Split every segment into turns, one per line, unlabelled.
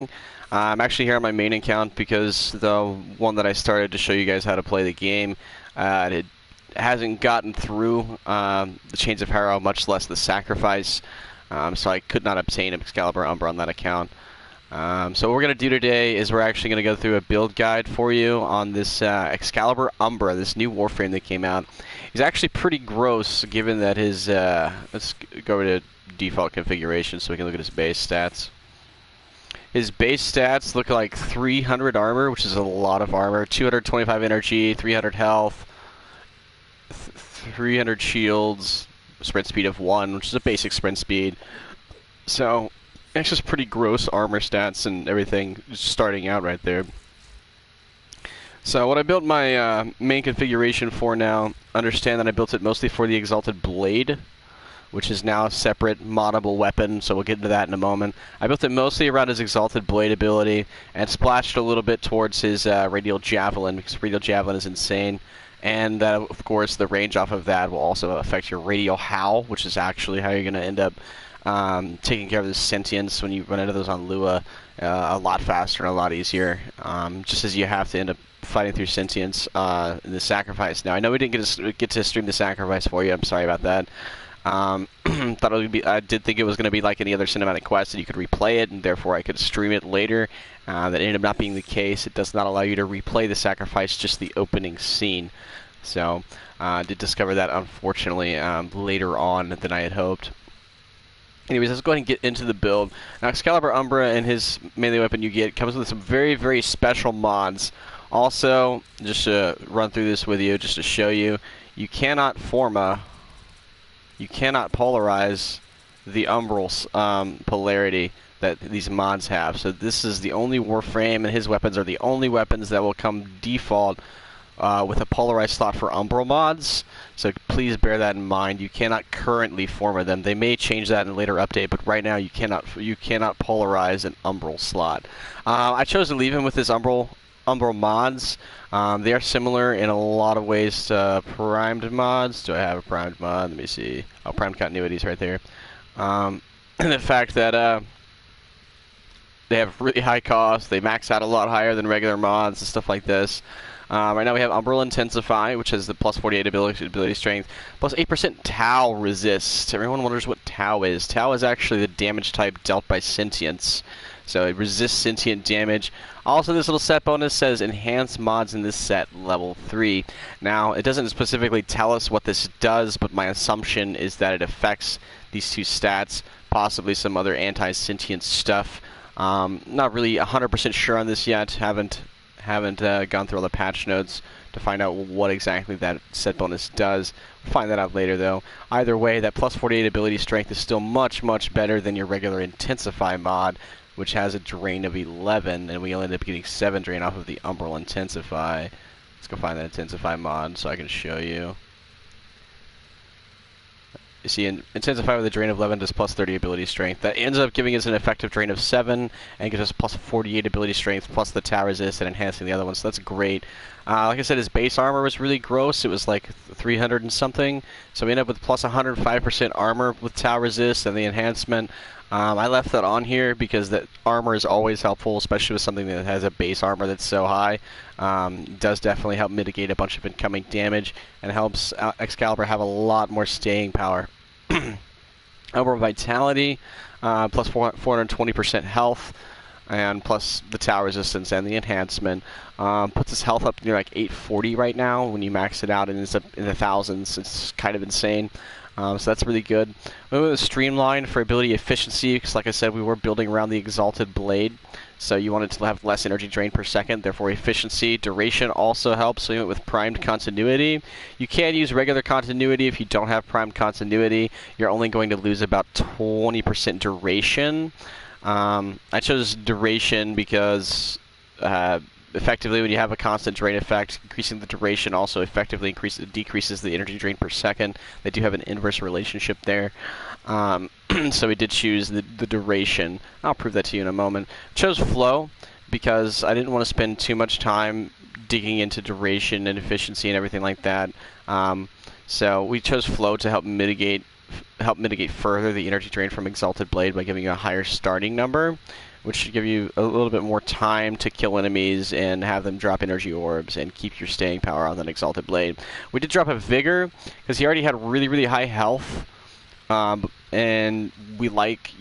I'm actually here on my main account because the one that I started to show you guys how to play the game, it hasn't gotten through the Chains of Harrow, much less the Sacrifice, so I could not obtain Excalibur Umbra on that account. So what we're going to do today is we're actually going to go through a build guide for you on this Excalibur Umbra, this new Warframe that came out. He's actually pretty gross given that his, let's go to default configuration so we can look at his base stats. His base stats look like 300 armor, which is a lot of armor, 225 energy, 300 health, 300 shields, sprint speed of 1, which is a basic sprint speed. So, it's just pretty gross armor stats and everything starting out right there. So what I built my main configuration for now, understand that I built it mostly for the Exalted Blade, which is now a separate moddable weapon, so we'll get into that in a moment. I built it mostly around his Exalted Blade ability, and splashed a little bit towards his Radial Javelin, because Radial Javelin is insane. And, of course, the range off of that will also affect your Radial Howl, which is actually how you're going to end up taking care of the sentience when you run into those on Lua a lot faster and a lot easier, just as you have to end up fighting through sentience in the Sacrifice. Now, I know we didn't get to stream the Sacrifice for you, I'm sorry about that. Thought it would be. I did think it was going to be like any other cinematic quest, that you could replay it, and therefore I could stream it later. That ended up not being the case. It does not allow you to replay the Sacrifice, just the opening scene. So, I did discover that, unfortunately, later on than I had hoped. Anyways, let's go ahead and get into the build. Now, Excalibur Umbra and his melee weapon you get comes with some very, very special mods. Also, just to run through this with you, just to show you, you cannot polarize the umbral polarity that these mods have. So this is the only Warframe, and his weapons are the only weapons that will come default with a polarized slot for umbral mods. So please bear that in mind. You cannot currently forma them. They may change that in a later update, but right now you cannot polarize an umbral slot. I chose to leave him with his umbral mods. They are similar in a lot of ways to primed mods. Do I have a primed mod? Let me see. Oh, primed continuity is right there. And the fact that they have really high cost, they max out a lot higher than regular mods and stuff like this. Right now we have Umbral Intensify, which has the plus 48 ability strength, plus 8% Tau resist. Everyone wonders what Tau is. Tau is actually the damage type dealt by sentience. So it resists sentient damage. Also, this little set bonus says enhance mods in this set level 3. Now, it doesn't specifically tell us what this does, but my assumption is that it affects these two stats, possibly some other anti-sentient stuff. Not really 100% sure on this yet. Haven't gone through all the patch notes to find out what exactly that set bonus does. We'll find that out later, though. Either way, that plus 48 ability strength is still much, much better than your regular Intensify mod, which has a drain of 11, and we only end up getting 7 drain off of the Umbral Intensify. Let's go find that Intensify mod so I can show you. You see, Intensify with a drain of 11 does plus 30 ability strength. That ends up giving us an effective drain of 7, and gives us plus 48 ability strength, plus the Tau resist, and enhancing the other one, so that's great. Like I said, his base armor was really gross. It was like 300 and something, so we end up with plus 105% armor with Tau resist and the enhancement. I left that on here because that armor is always helpful, especially with something that has a base armor that's so high. It does definitely help mitigate a bunch of incoming damage, and helps Excalibur have a lot more staying power. Umbral Vitality, plus 420% health, and plus the Tau resistance and the enhancement. Puts his health up near like 840 right now. When you max it out, and it's up in the thousands. It's kind of insane. So that's really good. We went with Streamline for ability efficiency, because like I said, we were building around the Exalted Blade, so you wanted to have less energy drain per second, therefore efficiency. Duration also helps, so we went with Primed Continuity. You can use regular continuity if you don't have Primed Continuity. You're only going to lose about 20% duration. I chose duration because effectively, when you have a constant drain effect, increasing the duration also effectively decreases the energy drain per second. They do have an inverse relationship there. So we did choose the duration. I'll prove that to you in a moment. Chose flow because I didn't want to spend too much time digging into duration and efficiency and everything like that. So we chose flow to help mitigate further the energy drain from Exalted Blade by giving you a higher starting number. which should give you a little bit more time to kill enemies and have them drop energy orbs and keep your staying power on that Exalted Blade. We did drop a Vigor, because he already had really, really high health, and we like,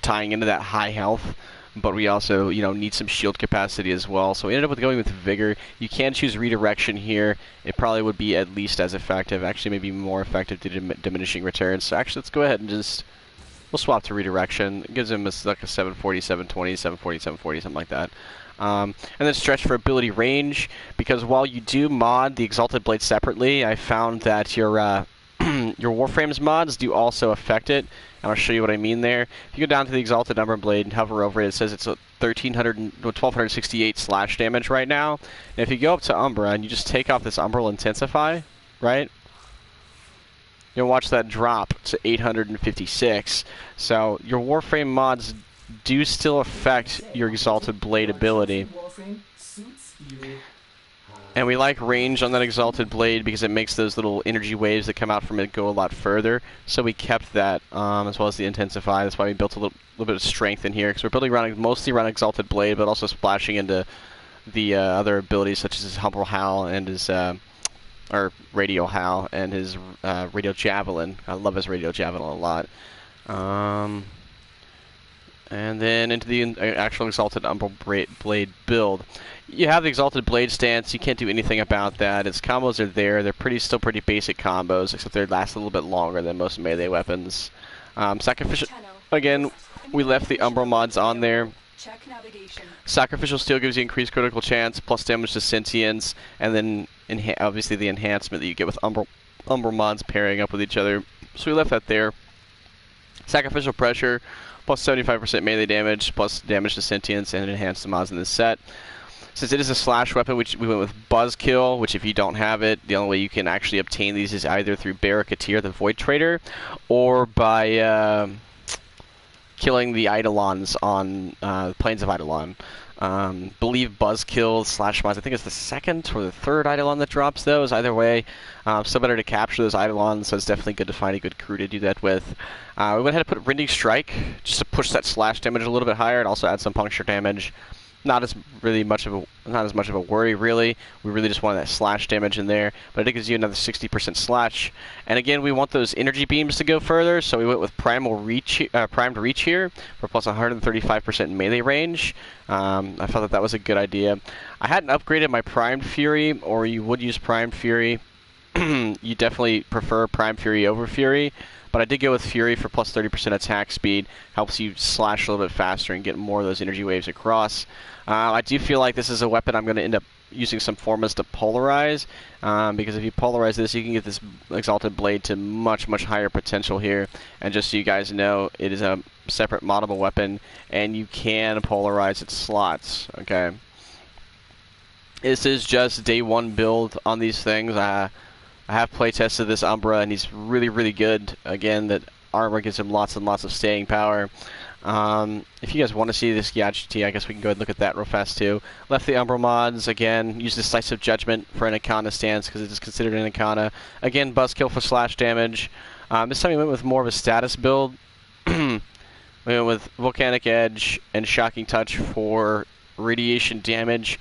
tying into that high health, but we also, need some shield capacity as well. So we ended up with going with Vigor. You can choose Redirection here. It probably would be at least as effective, actually maybe more effective due to diminishing returns. So actually, let's go ahead and we'll swap to Redirection. It gives him like a 740, 720, 740, 740, something like that. And then Stretch for ability range, because while you do mod the Exalted Blade separately, I found that your Warframes mods do also affect it. And I'll show you what I mean there. If you go down to the Exalted Umbra Blade and hover over it, it says it's a 1268 slash damage right now. And if you go up to Umbra and you just take off this Umbral Intensify, right? You'll watch that drop to 856. So your Warframe mods do still affect your Exalted Blade ability. And we like range on that Exalted Blade because it makes those little energy waves that come out from it go a lot further. So we kept that, as well as the Intensify. That's why we built a little bit of strength in here, because we're building mostly around Exalted Blade, but also splashing into the other abilities such as his Humble Howl and his or Radio Howl and his Radio Javelin. I love his Radio Javelin a lot. And then into the actual Exalted Umbra Blade build. You have the Exalted Blade stance. You can't do anything about that. Its combos are there. They're still pretty basic combos, except they last a little bit longer than most melee weapons. Sacrificial. Again, we left the Umbral mods on there. Sacrificial Steel gives you increased critical chance, plus damage to sentience, and then obviously the enhancement that you get with Umbral mods pairing up with each other. So we left that there. Sacrificial Pressure, plus 75% melee damage, plus damage to sentience, and enhance the mods in this set. Since it is a slash weapon, we went with Buzzkill, which if you don't have it, the only way you can actually obtain these is either through Barricadier, the Void Trader, or by killing the Eidolons on Plains of Eidolon. Believe Buzzkill slash mods, I think it's the second or the third Eidolon that drops those. Either way, still better to capture those Eidolons, so it's definitely good to find a good crew to do that with. We went ahead and put Rending Strike, just to push that slash damage a little bit higher, and also add some puncture damage. Not as much of a worry, really. We really just wanted that slash damage in there, but it gives you another 60% slash. And again, we want those energy beams to go further, so we went with Primed Reach here for plus 135% melee range. I felt that was a good idea. I hadn't upgraded my Primed Fury, or you would use Primed Fury. You definitely prefer Primed Fury over Fury. But I did go with Fury for plus 30% attack speed. Helps you slash a little bit faster and get more of those energy waves across. I do feel like this is a weapon I'm going to end up using some formulas to polarize. Because if you polarize this, you can get this Exalted Blade to much, much higher potential here. And just so you guys know, it is a separate moddable weapon. And you can polarize its slots. Okay. This is just day one build on these things. I have playtested this Umbra, and he's really, really good. Again, that armor gives him lots and lots of staying power. If you guys want to see this Gadget, I guess we can go ahead and look at that real fast too. Left the Umbra mods, again, use Decisive Judgment for an Icona stance, because it is considered an Icona. Again, Buzzkill for slash damage. This time we went with more of a status build. We went with Volcanic Edge and Shocking Touch for radiation damage.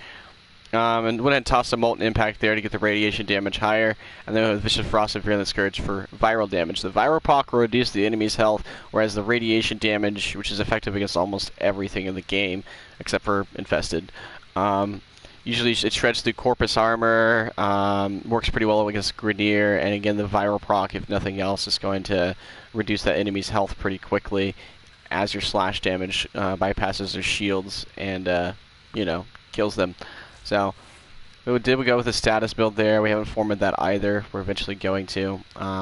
And went ahead and tossed a Molten Impact there to get the radiation damage higher. And then with Vicious Frost and Virulent Scourge for viral damage. The viral proc will reduce the enemy's health, whereas the radiation damage, which is effective against almost everything in the game, except for Infested, usually it shreds through Corpus Armor, works pretty well against Grineer, and again the viral proc, if nothing else, is going to reduce that enemy's health pretty quickly as your slash damage bypasses their shields and, kills them. So, did we go with a status build there? We haven't formed that either. We're eventually going to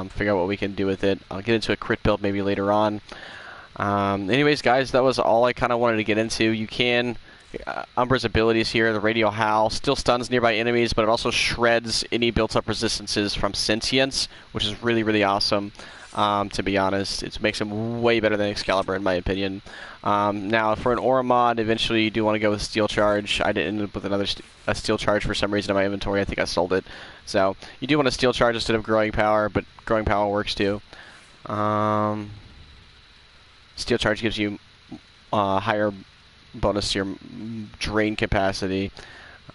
figure out what we can do with it. I'll get into a crit build maybe later on. Anyways, guys, that was all I kind of wanted to get into. You can, Umbra's abilities here, the Radio Howl, still stuns nearby enemies, but it also shreds any built-up resistances from Sentience, which is really, really awesome. To be honest, it makes him way better than Excalibur in my opinion. Now, for an Aura mod, eventually you do want to go with Steel Charge. I did end up with another Steel Charge for some reason in my inventory. I think I sold it. So you do want to Steel Charge instead of Growing Power, but Growing Power works too. Steel Charge gives you higher bonus to your drain capacity.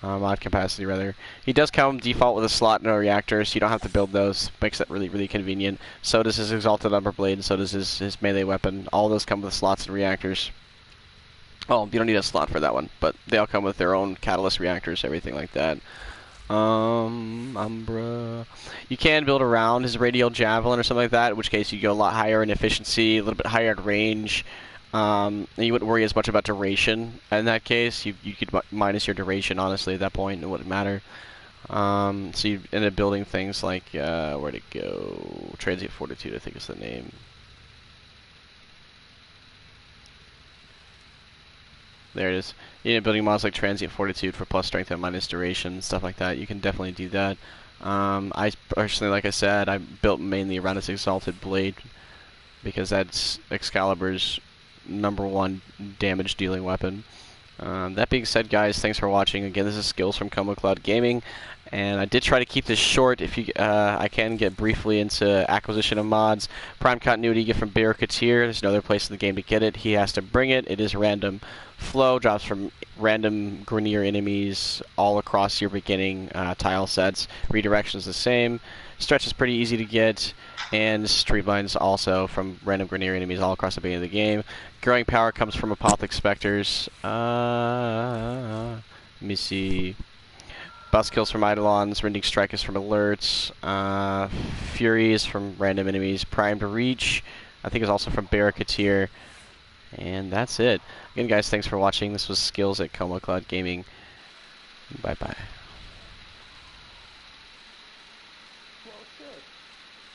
Mod capacity, rather. He does come default with a slot, no reactor, so you don't have to build those. Makes that really, really convenient. So does his Exalted Umbra Blade, and so does his melee weapon. All those come with slots and reactors. Oh, you don't need a slot for that one, but they all come with their own catalyst reactors, everything like that. Umbra. You can build around his Radial Javelin or something like that, in which case you go a lot higher in efficiency, a little bit higher in range. And you wouldn't worry as much about duration. In that case, you could minus your duration, honestly, at that point. It wouldn't matter. So you end up building things like, where'd it go? Transient Fortitude, I think is the name. There it is. You end up building mods like Transient Fortitude for plus strength and minus duration, stuff like that. You can definitely do that. I personally, like I said, I built mainly around his Exalted Blade, because that's Excalibur's #1 damage dealing weapon. That being said, guys, thanks for watching. Again, this is Skillz from ComaCloud Gaming, and I did try to keep this short. If you, I can get briefly into acquisition of mods. Prime Continuity you get from Barracuteer. There's no other place in the game to get it. He has to bring it. It is random flow, drops from random Grenier enemies all across your beginning tile sets. Redirection is the same. Stretch is pretty easy to get, and Streamlines also from random Grenier enemies all across the beginning of the game. Growing power comes from Apothic Specters. Let me see. Bust kills from Eidolons. Rending Strike is from alerts. Fury is from random enemies. Primed Reach, I think, is also from Barracuteer. And that's it. Again, guys, thanks for watching. This was Skillz at ComaCloud Gaming. Bye-bye.